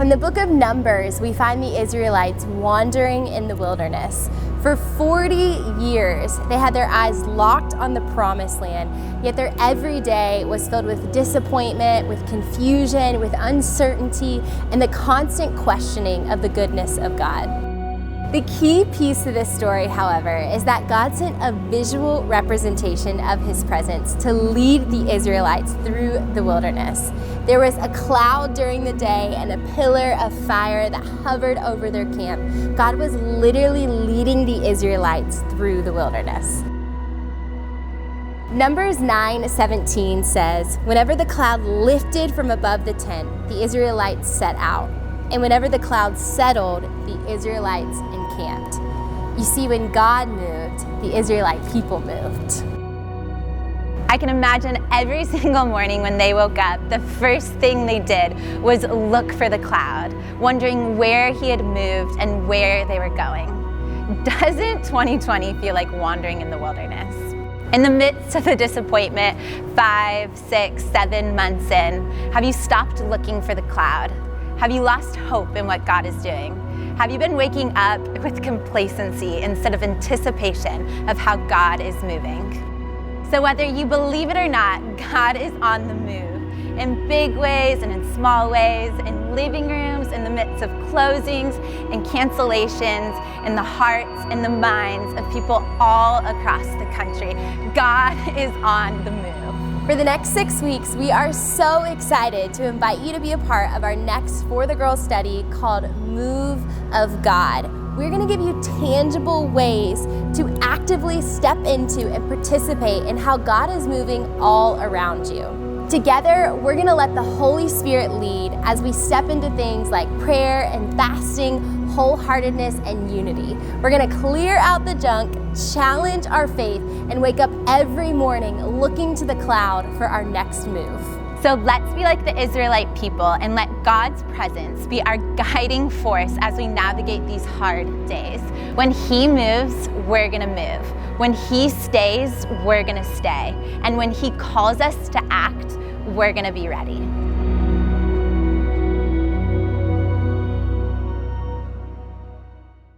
In the book of Numbers, we find the Israelites wandering in the wilderness. For 40 years, they had their eyes locked on the promised land, yet their every day was filled with disappointment, with confusion, with uncertainty, and the constant questioning of the goodness of God. The key piece to this story, however, is that God sent a visual representation of His presence to lead the Israelites through the wilderness. There was a cloud during the day and a pillar of fire that hovered over their camp. God was literally leading the Israelites through the wilderness. Numbers 9:17 says, "Whenever the cloud lifted from above the tent, the Israelites set out. And whenever the cloud settled, the Israelites encamped." You see, when God moved, the Israelite people moved. I can imagine every single morning when they woke up, the first thing they did was look for the cloud, wondering where He had moved and where they were going. Doesn't 2020 feel like wandering in the wilderness? In the midst of the disappointment, 5, 6, 7 months in, have you stopped looking for the cloud? Have you lost hope in what God is doing? Have you been waking up with complacency instead of anticipation of how God is moving? So whether you believe it or not, God is on the move in big ways and in small ways, in living rooms, in the midst of closings and cancellations, in the hearts and the minds of people all across the country. God is on the move. For the next 6 weeks, we are so excited to invite you to be a part of our next For the Girls study called Move of God. We're going to give you tangible ways to actively step into and participate in how God is moving all around you. Together, we're going to let the Holy Spirit lead as we step into things like prayer and fasting, wholeheartedness, and unity. We're going to clear out the junk, challenge our faith, and wake up every morning looking to the cloud for our next move. So let's be like the Israelite people and let God's presence be our guiding force as we navigate these hard days. When He moves, we're gonna move. When He stays, we're gonna stay. And when He calls us to act, we're gonna be ready.